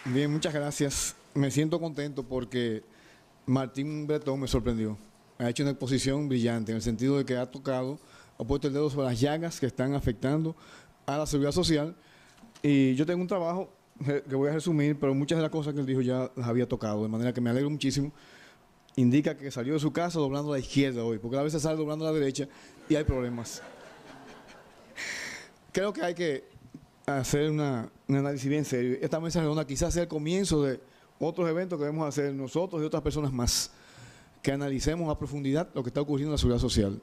Bien, muchas gracias. Me siento contento porque Martín Bretón me sorprendió. Ha hecho una exposición brillante en el sentido de que ha puesto el dedo sobre las llagas que están afectando a la seguridad social. Y yo tengo un trabajo que voy a resumir, pero muchas de las cosas que él dijo ya las había tocado, de manera que me alegro muchísimo. Indica que salió de su casa doblando a la izquierda hoy, porque a veces sale doblando a la derecha y hay problemas. Creo que hay que hacer un análisis bien serio. Esta mesa redonda quizás sea el comienzo de otros eventos que debemos hacer nosotros y otras personas más, que analicemos a profundidad lo que está ocurriendo en la seguridad social.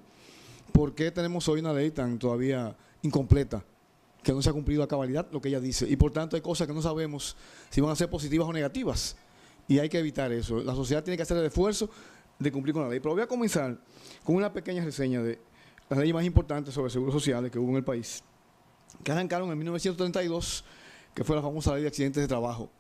¿Por qué tenemos hoy una ley tan todavía incompleta, que no se ha cumplido a cabalidad lo que ella dice? Y por tanto hay cosas que no sabemos si van a ser positivas o negativas. Y hay que evitar eso. La sociedad tiene que hacer el esfuerzo de cumplir con la ley. Pero voy a comenzar con una pequeña reseña de las leyes más importantes sobre seguros sociales que hubo en el país, que arrancaron en 1932, que fue la famosa ley de accidentes de trabajo,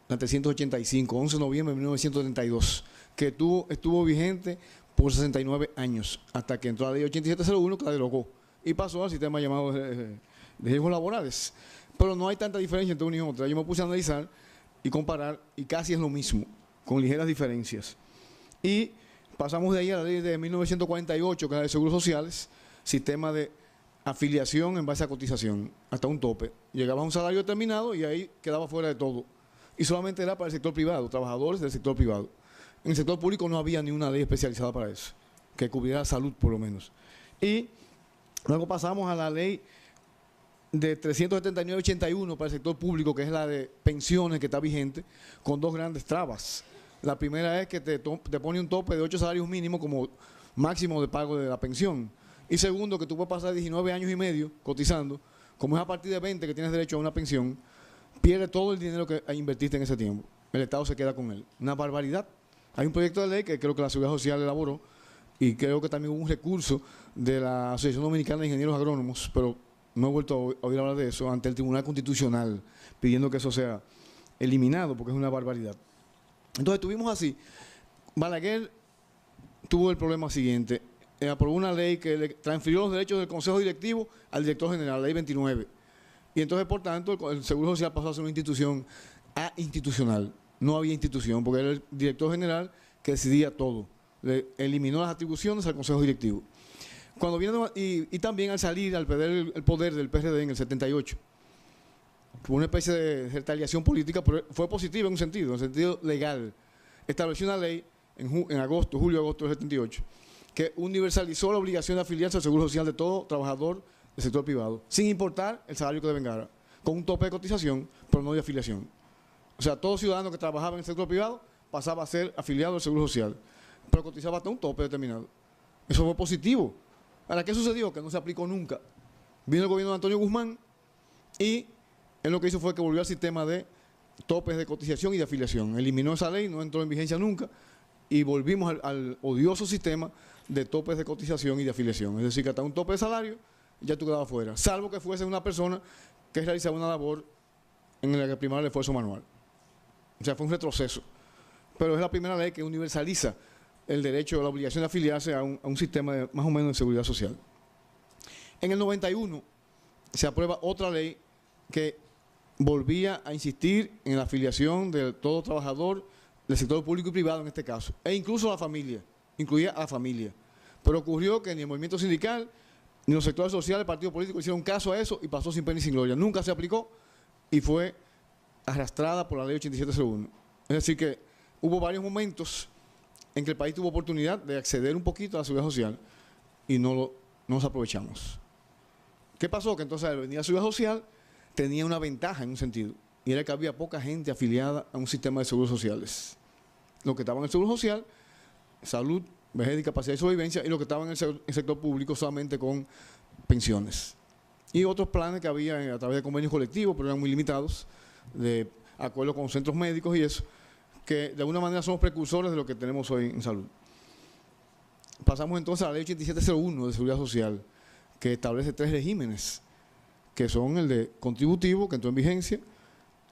la 385, 11 de noviembre de 1932, que estuvo vigente por 69 años, hasta que entró la ley 8701, que la derogó, y pasó al sistema llamado de riesgos laborales. Pero no hay tanta diferencia entre una y otra. Yo me puse a analizar y comparar, y casi es lo mismo, con ligeras diferencias. Y pasamos de ahí a la ley de 1948, que es la de seguros sociales, sistema de afiliación en base a cotización, hasta un tope. Llegaba a un salario determinado y ahí quedaba fuera de todo. Y solamente era para el sector privado, trabajadores del sector privado. En el sector público no había ni una ley especializada para eso, que cubriera la salud por lo menos. Y luego pasamos a la ley de 379-81 para el sector público, que es la de pensiones, que está vigente, con dos grandes trabas. La primera es que te pone un tope de 8 salarios mínimos como máximo de pago de la pensión. Y segundo, que tú puedes pasar 19 años y medio cotizando, como es a partir de 20 que tienes derecho a una pensión, pierdes todo el dinero que invertiste en ese tiempo. El Estado se queda con él. Una barbaridad. Hay un proyecto de ley que creo que la Seguridad Social elaboró, y creo que también hubo un recurso de la Asociación Dominicana de Ingenieros Agrónomos, pero no he vuelto a oír hablar de eso, ante el Tribunal Constitucional, pidiendo que eso sea eliminado, porque es una barbaridad. Entonces estuvimos así. Balaguer tuvo el problema siguiente. Aprobó una ley que le transfirió los derechos del Consejo Directivo al director general, la ley 29. Y entonces, por tanto, el Seguro Social pasó a ser una institución institucional. No había institución, porque era el director general que decidía todo. Le eliminó las atribuciones al Consejo Directivo. Cuando viene, y también al salir, al perder el poder del PRD en el 78, fue una especie de retaliación política, pero fue positiva en un sentido legal. Estableció una ley en julio-agosto del 78, que universalizó la obligación de afiliarse al Seguro Social de todo trabajador del sector privado, sin importar el salario que devengara, con un tope de cotización, pero no de afiliación. O sea, todo ciudadano que trabajaba en el sector privado pasaba a ser afiliado al Seguro Social, pero cotizaba hasta un tope determinado. Eso fue positivo. Ahora, ¿qué sucedió? Que no se aplicó nunca. Vino el gobierno de Antonio Guzmán y él lo que hizo fue que volvió al sistema de topes de cotización y de afiliación. Eliminó esa ley, no entró en vigencia nunca, y volvimos al odioso sistema de topes de cotización y de afiliación. Es decir, que hasta un tope de salario ya tú quedabas fuera, salvo que fuese una persona que realizaba una labor en la que primaba el esfuerzo manual. O sea, fue un retroceso. Pero es la primera ley que universaliza el derecho, la obligación de afiliarse a un sistema de, más o menos de seguridad social. En el 91 se aprueba otra ley que volvía a insistir en la afiliación de todo trabajador del sector público y privado en este caso, e incluso a la familia, incluía a la familia. Pero ocurrió que ni el movimiento sindical, ni los sectores sociales, el partido político hicieron caso a eso y pasó sin pena ni sin gloria. Nunca se aplicó y fue arrastrada por la ley 8701. Es decir que hubo varios momentos en que el país tuvo oportunidad de acceder un poquito a la seguridad social y no nos aprovechamos. ¿Qué pasó? Que entonces al venir a la seguridad social tenía una ventaja en un sentido, y era que había poca gente afiliada a un sistema de seguros sociales. Los que estaban en el seguro social, salud, vejez, discapacidad y sobrevivencia, y los que estaban en el sector público solamente con pensiones. Y otros planes que había a través de convenios colectivos, pero eran muy limitados, de acuerdo con centros médicos y eso, que de alguna manera somos precursores de lo que tenemos hoy en salud. Pasamos entonces a la ley 8701 de Seguridad Social, que establece 3 regímenes, que son el de contributivo, que entró en vigencia,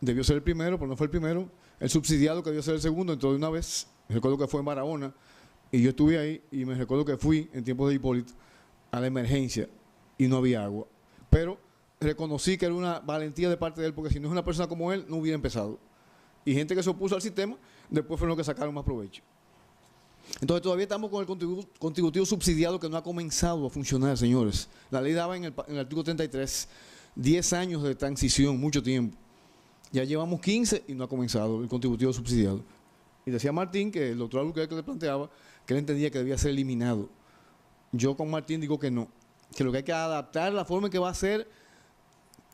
debió ser el primero, pero no fue el primero, el subsidiado, que debió ser el segundo, entró de una vez. Recuerdo que fue en Barahona, y yo estuve ahí, y me recuerdo que fui, en tiempos de Hipólito, a la emergencia, y no había agua. Pero reconocí que era una valentía de parte de él, porque si no es una persona como él, no hubiera empezado. Y gente que se opuso al sistema, después fueron los que sacaron más provecho. Entonces todavía estamos con el contributivo subsidiado que no ha comenzado a funcionar, señores. La ley daba en el artículo 33 10 años de transición, mucho tiempo. Ya llevamos 15 y no ha comenzado el contributivo subsidiado. Y decía Martín, que el doctor Albuquerque le planteaba, que él entendía que debía ser eliminado. Yo con Martín digo que no, que lo que hay que adaptar la forma en que va a ser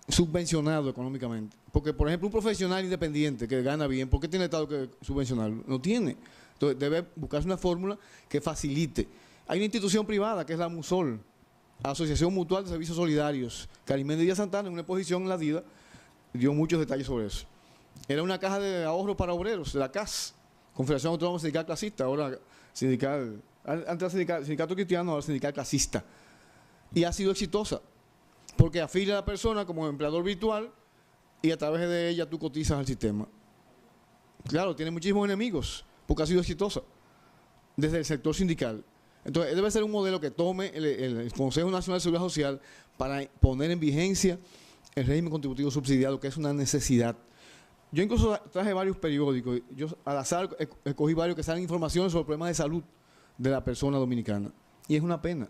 subvencionado económicamente. Porque, por ejemplo, un profesional independiente que gana bien, ¿por qué tiene el Estado que subvencionarlo? No tiene. Entonces, debe buscarse una fórmula que facilite. Hay una institución privada que es la MUSOL, Asociación Mutual de Servicios Solidarios, que Arimendi Díaz Santana, en una exposición en la DIDA, dio muchos detalles sobre eso. Era una caja de ahorro para obreros, de la CAS, Confederación Autónoma Sindical Clasista, ahora sindical, antes sindicato cristiano, ahora sindical clasista. Y ha sido exitosa, porque afilia a la persona como empleador virtual y a través de ella tú cotizas al sistema. Claro, tiene muchísimos enemigos, porque ha sido exitosa desde el sector sindical. Entonces, debe ser un modelo que tome el Consejo Nacional de Seguridad Social para poner en vigencia el régimen contributivo subsidiado, que es una necesidad. Yo incluso traje varios periódicos, yo al azar escogí varios que salen informaciones sobre problemas de salud de la persona dominicana. Y es una pena.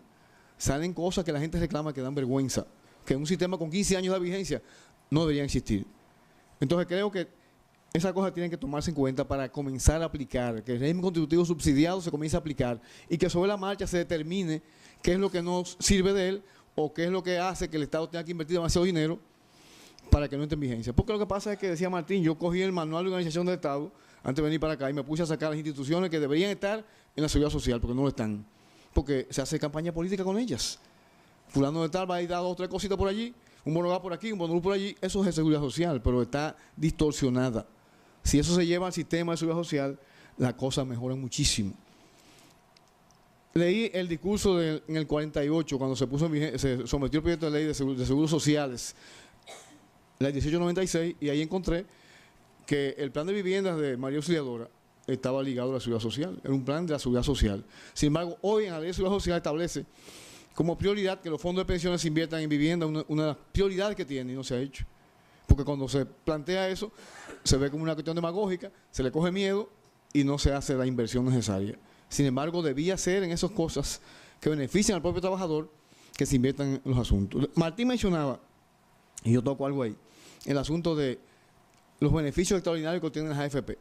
Salen cosas que la gente reclama que dan vergüenza, que un sistema con 15 años de vigencia no debería existir. Entonces creo que esas cosas tienen que tomarse en cuenta para comenzar a aplicar, que el régimen contributivo subsidiado se comience a aplicar y que sobre la marcha se determine qué es lo que nos sirve de él o qué es lo que hace que el Estado tenga que invertir demasiado dinero para que no entre en vigencia. Porque lo que pasa es que, decía Martín, yo cogí el manual de organización del Estado antes de venir para acá y me puse a sacar las instituciones que deberían estar en la seguridad social, porque no lo están. Porque se hace campaña política con ellas. Fulano de tal va a ir a 2 o 3 cositas por allí, un bono va por aquí, un bono por allí. Eso es de seguridad social, pero está distorsionada. Si eso se lleva al sistema de seguridad social, las cosas mejoran muchísimo. Leí el discurso en el 48, cuando se sometió el proyecto de ley de seguros sociales, la 1896, y ahí encontré que el plan de viviendas de María Auxiliadora estaba ligado a la seguridad social, era un plan de la seguridad social. Sin embargo, hoy en la ley de seguridad social establece como prioridad que los fondos de pensiones se inviertan en vivienda, una de las prioridades que tiene y no se ha hecho. Porque cuando se plantea eso, se ve como una cuestión demagógica, se le coge miedo y no se hace la inversión necesaria. Sin embargo, debía ser en esas cosas que benefician al propio trabajador que se inviertan en los asuntos. Martín mencionaba, y yo toco algo ahí, el asunto de los beneficios extraordinarios que obtienen las AFP,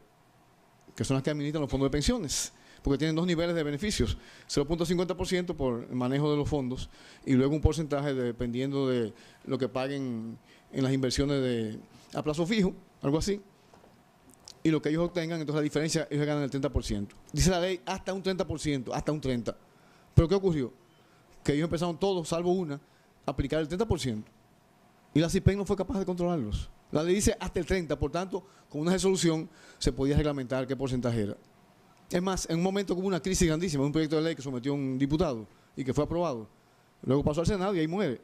que son las que administran los fondos de pensiones, porque tienen 2 niveles de beneficios, 0.50% por el manejo de los fondos y luego un porcentaje dependiendo de lo que paguen en las inversiones a plazo fijo, algo así, y lo que ellos obtengan, entonces la diferencia, ellos ganan el 30%. Dice la ley hasta un 30%, hasta un 30%. ¿Pero qué ocurrió? Que ellos empezaron todos, salvo una, a aplicar el 30%. Y la CIPEN no fue capaz de controlarlos. La ley dice hasta el 30%, por tanto, con una resolución se podía reglamentar qué porcentaje era. Es más, en un momento hubo una crisis grandísima, un proyecto de ley que sometió un diputado y que fue aprobado. Luego pasó al Senado y ahí muere.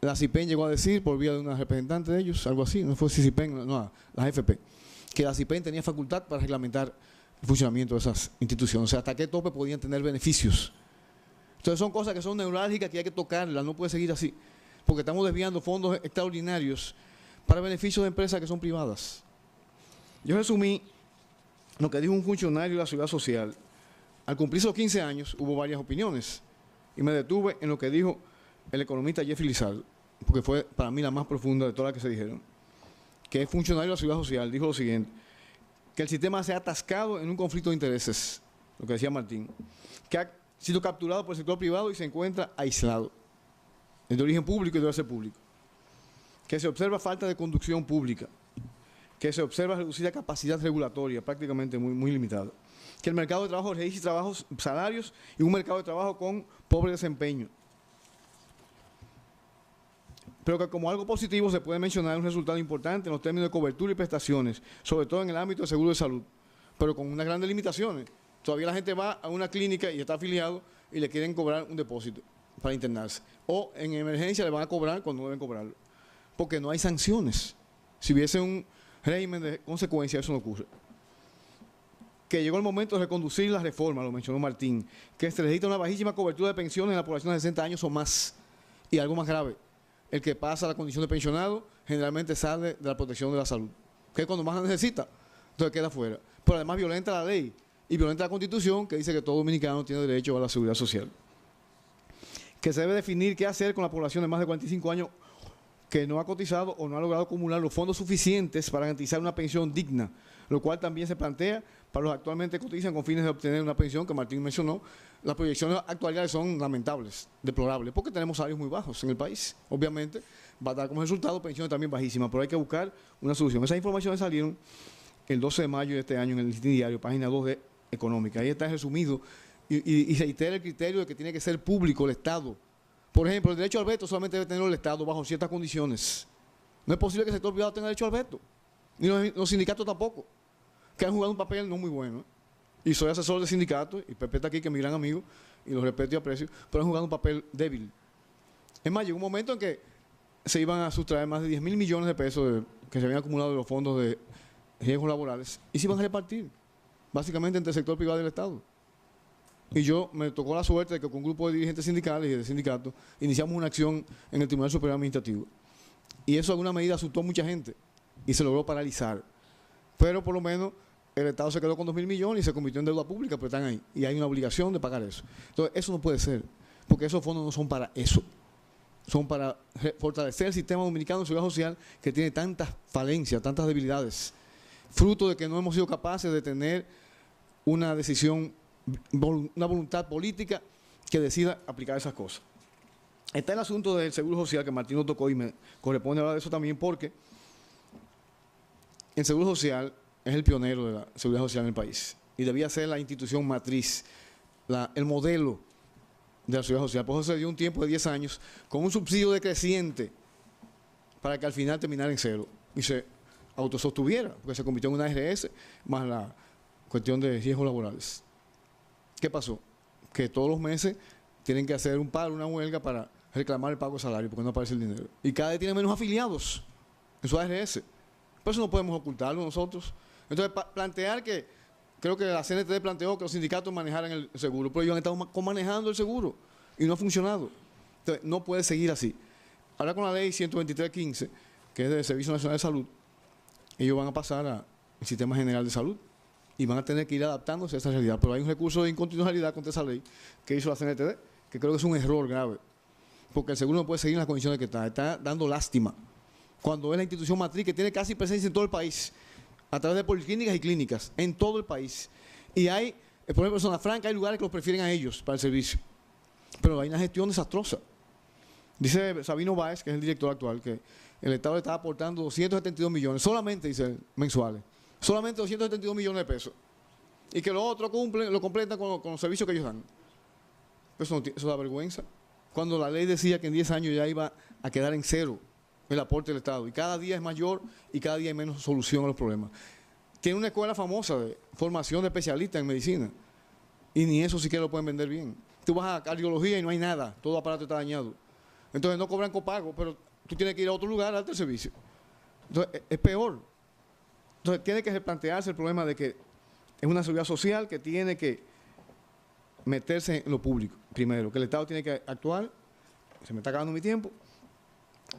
La CIPEN llegó a decir, por vía de una representante de ellos, algo así, no fue CIPEN, no, la AFP, que la CIPEN tenía facultad para reglamentar el funcionamiento de esas instituciones, o sea, hasta qué tope podían tener beneficios. Entonces son cosas que son neurálgicas que hay que tocarlas, no puede seguir así, porque estamos desviando fondos extraordinarios para beneficios de empresas que son privadas. Yo resumí lo que dijo un funcionario de la Seguridad Social. Al cumplirse los 15 años hubo varias opiniones y me detuve en lo que dijo el economista Jeffrey Lizardo, porque fue para mí la más profunda de todas las que se dijeron, que es funcionario de la Seguridad Social. Dijo lo siguiente, que el sistema se ha atascado en un conflicto de intereses, lo que decía Martín, que ha sido capturado por el sector privado y se encuentra aislado, es de origen público y debe ser público, que se observa falta de conducción pública, que se observa reducida capacidad regulatoria, prácticamente muy limitada, que el mercado de trabajo registra trabajos, salarios y un mercado de trabajo con pobre desempeño. Pero que como algo positivo se puede mencionar un resultado importante en los términos de cobertura y prestaciones, sobre todo en el ámbito de seguro de salud, pero con unas grandes limitaciones. Todavía la gente va a una clínica y está afiliado y le quieren cobrar un depósito para internarse. O en emergencia le van a cobrar cuando no deben cobrarlo, porque no hay sanciones. Si hubiese un régimen de consecuencia, eso no ocurre. Que llegó el momento de reconducir la reforma, lo mencionó Martín, que se necesita una bajísima cobertura de pensiones en la población de 60 años o más, y algo más grave. El que pasa a la condición de pensionado generalmente sale de la protección de la salud. que es cuando más la necesita. Entonces queda fuera. Pero además violenta la ley y violenta la Constitución, que dice que todo dominicano tiene derecho a la seguridad social. Que se debe definir qué hacer con la población de más de 45 años que no ha cotizado o no ha logrado acumular los fondos suficientes para garantizar una pensión digna, lo cual también se plantea para los actualmente cotizan con fines de obtener una pensión que Martín mencionó. Las proyecciones actuales son lamentables, deplorables, porque tenemos salarios muy bajos en el país. Obviamente va a dar como resultado pensiones también bajísimas, pero hay que buscar una solución. Esas informaciones salieron el 12 de mayo de este año en el Listín Diario, página 2 de Económica. Ahí está resumido y reitera el criterio de que tiene que ser público el Estado. Por ejemplo, el derecho al veto solamente debe tenerlo el Estado bajo ciertas condiciones. No es posible que el sector privado tenga derecho al veto, ni los sindicatos tampoco, que han jugado un papel no muy bueno. Y soy asesor de sindicatos, y Pepe está aquí, que es mi gran amigo, y lo respeto y aprecio, pero han jugado un papel débil. Es más, llegó un momento en que se iban a sustraer más de 10.000 millones de pesos que se habían acumulado de los fondos de riesgos laborales, y se iban a repartir, básicamente entre el sector privado y el Estado. Y yo me tocó la suerte de que con un grupo de dirigentes sindicales y de sindicatos iniciamos una acción en el Tribunal Superior Administrativo. Y eso de alguna medida asustó a mucha gente y se logró paralizar. Pero por lo menos el Estado se quedó con 2.000 millones y se convirtió en deuda pública, pero están ahí. Y hay una obligación de pagar eso. Entonces, eso no puede ser, porque esos fondos no son para eso. Son para fortalecer el sistema dominicano de seguridad social, que tiene tantas falencias, tantas debilidades, fruto de que no hemos sido capaces de tener una decisión, una voluntad política que decida aplicar esas cosas. Está el asunto del seguro social, que Martín lo tocó y me corresponde hablar de eso también, porque el seguro social es el pionero de la seguridad social en el país y debía ser la institución matriz, el modelo de la seguridad social. Por eso se dio un tiempo de 10 años con un subsidio decreciente para que al final terminara en cero y se autosostuviera, porque se convirtió en una ARS más la cuestión de riesgos laborales. ¿Qué pasó? Que todos los meses tienen que hacer un paro, una huelga para reclamar el pago de salario porque no aparece el dinero. Y cada vez tiene menos afiliados en su ARS. Por eso no podemos ocultarlo nosotros. Entonces, plantear que, creo que la CNTD planteó que los sindicatos manejaran el seguro, pero ellos han estado manejando el seguro y no ha funcionado. Entonces, no puede seguir así. Ahora con la ley 123.15, que es del Servicio Nacional de Salud, ellos van a pasar al Sistema General de Salud y van a tener que ir adaptándose a esa realidad. Pero hay un recurso de inconstitucionalidad contra esa ley que hizo la CNTD, que creo que es un error grave, porque el seguro no puede seguir en las condiciones que está dando lástima, cuando es la institución matriz que tiene casi presencia en todo el país, a través de policlínicas y clínicas, en todo el país. Y hay, por ejemplo, en Zona Franca hay lugares que los prefieren a ellos para el servicio, pero hay una gestión desastrosa. Dice Sabino Báez, que es el director actual, que el Estado le está aportando 272 millones, solamente, dice, mensuales, solamente 272 millones de pesos, y que lo otro lo completan con los servicios que ellos dan. Eso da vergüenza. Cuando la ley decía que en 10 años ya iba a quedar en cero el aporte del Estado, y cada día es mayor y cada día hay menos solución a los problemas. Tiene una escuela famosa de formación de especialistas en medicina, y ni eso siquiera lo pueden vender bien. Tú vas a cardiología y no hay nada, todo aparato está dañado. Entonces no cobran copago, pero tú tienes que ir a otro lugar a darte el servicio. Entonces es peor. Entonces tiene que replantearse el problema de que es una seguridad social que tiene que meterse en lo público, primero, que el Estado tiene que actuar, se me está acabando mi tiempo,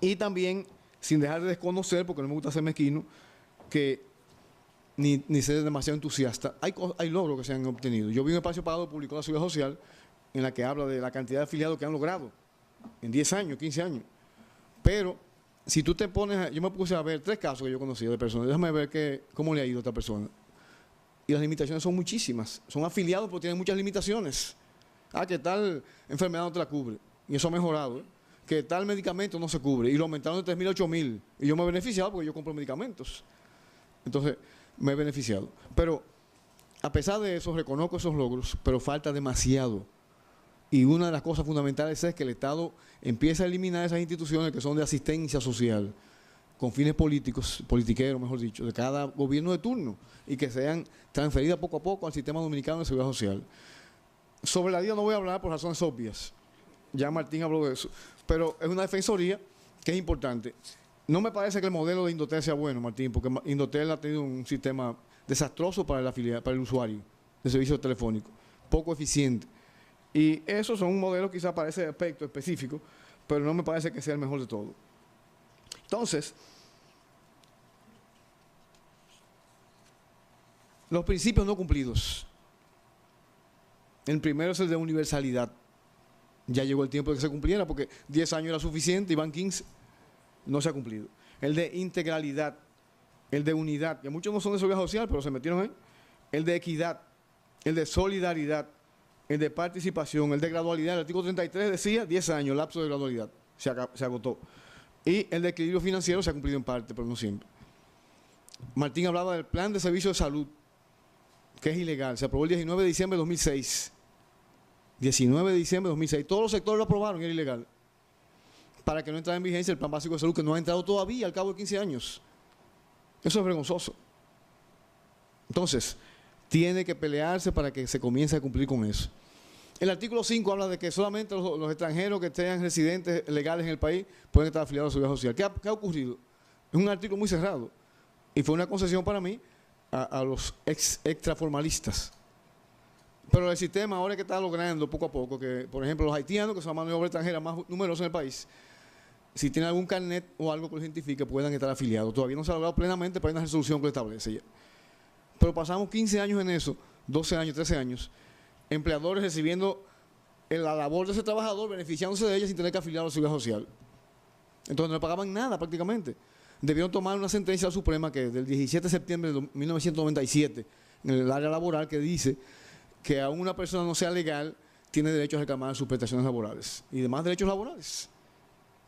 y también, sin dejar de desconocer, porque no me gusta ser mezquino, que ni ser demasiado entusiasta, hay logros que se han obtenido. Yo vi un espacio pagado publicó la Seguridad Social, en la que habla de la cantidad de afiliados que han logrado en 10 años, 15 años. Pero, si tú te pones, yo me puse a ver 3 casos que yo conocía de personas, déjame ver cómo le ha ido a esta persona. Y las limitaciones son muchísimas. Son afiliados, pero tienen muchas limitaciones. Que tal enfermedad no te la cubre. Y eso ha mejorado. Que tal medicamento no se cubre. Y lo aumentaron de 3.000 a 8.000. Y yo me he beneficiado porque yo compro medicamentos. Entonces, me he beneficiado. Pero, a pesar de eso, reconozco esos logros, pero falta demasiado. Y una de las cosas fundamentales es que el Estado empiece a eliminar esas instituciones que son de asistencia social, con fines políticos, politiqueros, mejor dicho, de cada gobierno de turno, y que sean transferidas poco a poco al sistema dominicano de seguridad social. Sobre la DIA no voy a hablar por razones obvias, ya Martín habló de eso, pero es una defensoría que es importante. No me parece que el modelo de Indotel sea bueno, Martín, porque Indotel ha tenido un sistema desastroso para el usuario de servicio telefónico, poco eficiente. Y esos son un modelo quizá para ese aspecto específico, pero no me parece que sea el mejor de todo. Entonces, Los principios no cumplidos. El primero es el de universalidad. Ya llegó el tiempo de que se cumpliera, porque 10 años era suficiente y van 15. No se ha cumplido. El de integralidad, el de unidad, que muchos no son de seguridad social, pero se metieron ahí. El de equidad, el de solidaridad, el de participación, el de gradualidad. El artículo 33 decía 10 años, lapso de gradualidad. Se agotó. Y el de equilibrio financiero se ha cumplido en parte, pero no siempre. Martín hablaba del plan de servicio de salud, que es ilegal. Se aprobó el 19 de diciembre de 2006. 19 de diciembre de 2006. Todos los sectores lo aprobaron y era ilegal. Para que no entrara en vigencia el plan básico de salud, que no ha entrado todavía al cabo de 15 años. Eso es vergonzoso. Entonces, tiene que pelearse para que se comience a cumplir con eso. El artículo 5 habla de que solamente los extranjeros que sean residentes legales en el país pueden estar afiliados a la seguridad social. ¿Qué ha ocurrido? Es un artículo muy cerrado. Y fue una concesión para mí a los extraformalistas. Pero el sistema ahora es que está logrando poco a poco que, por ejemplo, los haitianos, que son la mano de obra extranjera más numerosa en el país, si tienen algún carnet o algo que los identifique, puedan estar afiliados. Todavía no se ha logrado plenamente, pero hay una resolución que lo establece ya. Pero pasamos 15 años en eso, 12 años, 13 años, empleadores recibiendo la labor de ese trabajador, beneficiándose de ella sin tener que afiliar a la seguridad social. Entonces no le pagaban nada prácticamente. Debieron tomar una sentencia suprema que del 17 de septiembre de 1997, en el área laboral, que dice que aún una persona no sea legal, tiene derecho a reclamar sus prestaciones laborales y demás derechos laborales.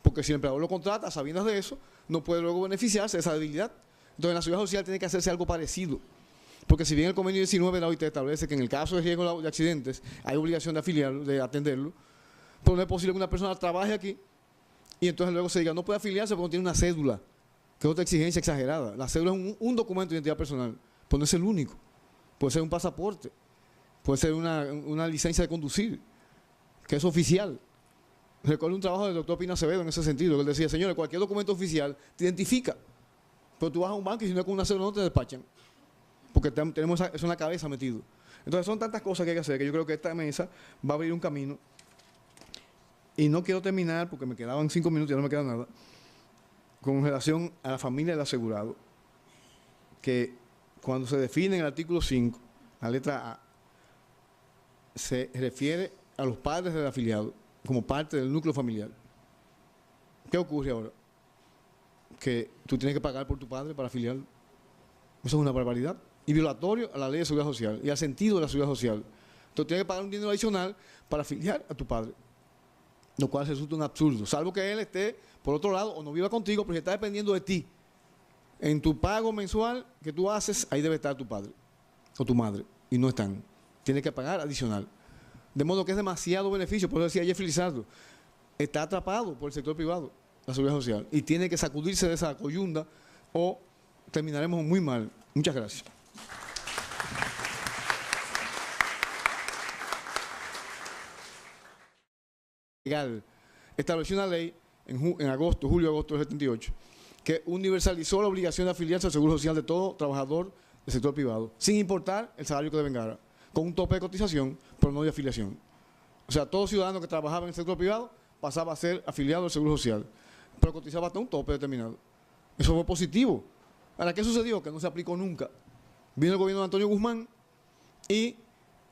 Porque si el empleador lo contrata, sabiendo de eso, no puede luego beneficiarse de esa debilidad. Entonces, en la seguridad social tiene que hacerse algo parecido. Porque si bien el convenio 19 de la OIT establece que en el caso de riesgo de accidentes hay obligación de afiliarlo, de atenderlo, pero no es posible que una persona trabaje aquí y entonces luego se diga no puede afiliarse porque no tiene una cédula, que es otra exigencia exagerada. La cédula es un documento de identidad personal, pero no es el único. Puede ser un pasaporte, puede ser una licencia de conducir, que es oficial. Recuerdo un trabajo del doctor Pina Acevedo en ese sentido, que él decía, señores, cualquier documento oficial te identifica, pero tú vas a un banco y si no es con una cédula no te despachan, porque tenemos eso en la cabeza metido. Entonces son tantas cosas que hay que hacer que yo creo que esta mesa va a abrir un camino. Y no quiero terminar, porque me quedaban 5 minutos y ya no me queda nada, con relación a la familia del asegurado, que cuando se define en el artículo 5, la letra A, se refiere a los padres del afiliado como parte del núcleo familiar. ¿Qué ocurre ahora? Que tú tienes que pagar por tu padre para afiliarlo. Eso es una barbaridad y violatorio a la ley de seguridad social y al sentido de la seguridad social. Entonces tienes que pagar un dinero adicional para afiliar a tu padre, lo cual resulta un absurdo, salvo que él esté por otro lado o no viva contigo, pero si está dependiendo de ti. En tu pago mensual que tú haces, ahí debe estar tu padre o tu madre, y no están. Tienes que pagar adicional. De modo que es demasiado beneficio, por eso decía Jeffrey Lizardo, está atrapado por el sector privado, la seguridad social, y tiene que sacudirse de esa coyunda o terminaremos muy mal. Muchas gracias. Legal. Estableció una ley en julio-agosto del 78, que universalizó la obligación de afiliarse al Seguro Social de todo trabajador del sector privado, sin importar el salario que devengara, con un tope de cotización, pero no de afiliación. O sea, todo ciudadano que trabajaba en el sector privado pasaba a ser afiliado al Seguro Social, pero cotizaba hasta un tope determinado. Eso fue positivo. Ahora, ¿qué sucedió? Que no se aplicó nunca. Vino el gobierno de Antonio Guzmán y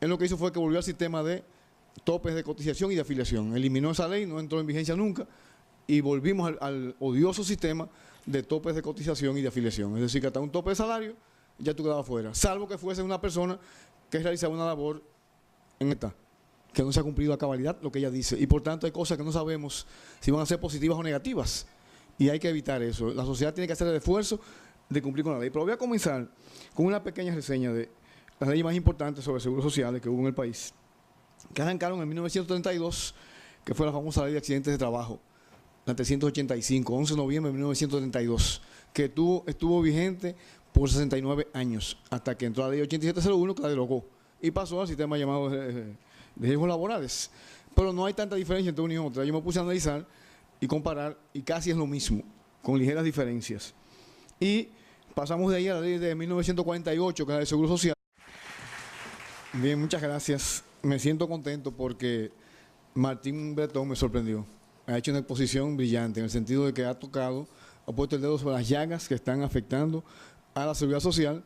él lo que hizo fue que volvió al sistema de topes de cotización y de afiliación. Eliminó esa ley, no entró en vigencia nunca y volvimos al odioso sistema de topes de cotización y de afiliación. Es decir, que hasta un tope de salario ya tú quedabas fuera, salvo que fuese una persona que realizaba una labor en esta, que no se ha cumplido a cabalidad lo que ella dice. Y por tanto hay cosas que no sabemos si van a ser positivas o negativas. Y hay que evitar eso. La sociedad tiene que hacer el esfuerzo de cumplir con la ley. Pero voy a comenzar con una pequeña reseña de las leyes más importantes sobre seguros sociales que hubo en el país, que arrancaron en 1932, que fue la famosa ley de accidentes de trabajo, la 385, 11 de noviembre de 1932, que estuvo vigente por 69 años, hasta que entró la ley 8701, que la derogó, y pasó al sistema llamado de riesgos laborales. Pero no hay tanta diferencia entre una y otra. Yo me puse a analizar y comparar, y casi es lo mismo, con ligeras diferencias. Y pasamos de ahí a la ley de 1948, que es la de Seguro Social. Bien, muchas gracias. Me siento contento porque Martín Bretón me sorprendió. Ha hecho una exposición brillante, en el sentido de que ha puesto el dedo sobre las llagas que están afectando a la seguridad social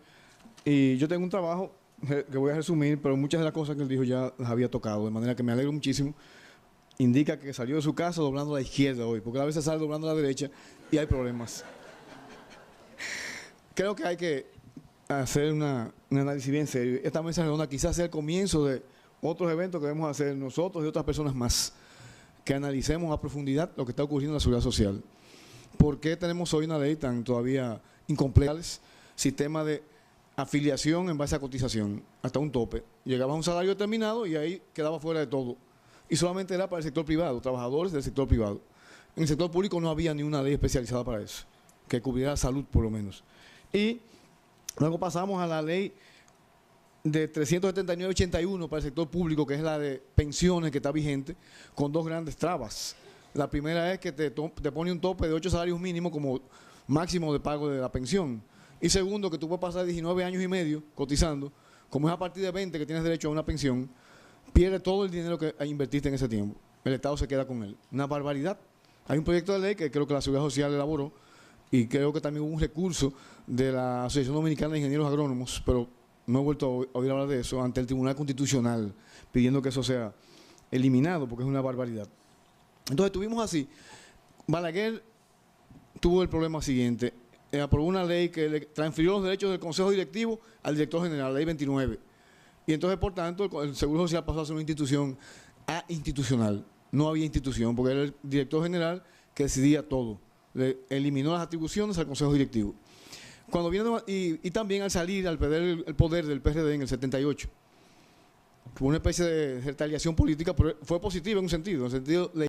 Y yo tengo un trabajo que voy a resumir, pero muchas de las cosas que él dijo ya las había tocado, de manera que me alegro muchísimo. Indica que salió de su casa doblando a la izquierda hoy, porque a veces sale doblando a la derecha y hay problemas. Creo que hay que hacer un análisis bien serio. Esta mesa redonda quizás sea el comienzo de otros eventos que debemos hacer nosotros y otras personas más, que analicemos a profundidad lo que está ocurriendo en la seguridad social. ¿Por qué tenemos hoy una ley tan todavía incompleta? Sistema de afiliación en base a cotización, hasta un tope. Llegaba a un salario determinado y ahí quedaba fuera de todo. Y solamente era para el sector privado, trabajadores del sector privado. En el sector público no había ni una ley especializada para eso, que cubriera la salud por lo menos. Y luego pasamos a la ley de 379-81 para el sector público, que es la de pensiones que está vigente, con dos grandes trabas. La primera es que te pone un tope de 8 salarios mínimos como máximo de pago de la pensión. Y segundo, que tú puedes pasar 19 años y medio cotizando, como es a partir de 20 que tienes derecho a una pensión, pierde todo el dinero que invertiste en ese tiempo. El Estado se queda con él. Una barbaridad. Hay un proyecto de ley que creo que la Seguridad Social elaboró y creo que también hubo un recurso de la Asociación Dominicana de Ingenieros Agrónomos, pero no he vuelto a oír hablar de eso, ante el Tribunal Constitucional, pidiendo que eso sea eliminado, porque es una barbaridad. Entonces tuvimos así. Balaguer tuvo el problema siguiente. Aprobó una ley que le transfirió los derechos del Consejo Directivo al director general, la ley 29. Y entonces, por tanto, el Seguro Social pasó a ser una institución institucional. No había institución, porque era el director general que decidía todo. Le eliminó las atribuciones al Consejo Directivo. Cuando viene, y también al salir, al perder el poder del PRD en el 78, fue una especie de retaliación política, pero fue positiva en un sentido,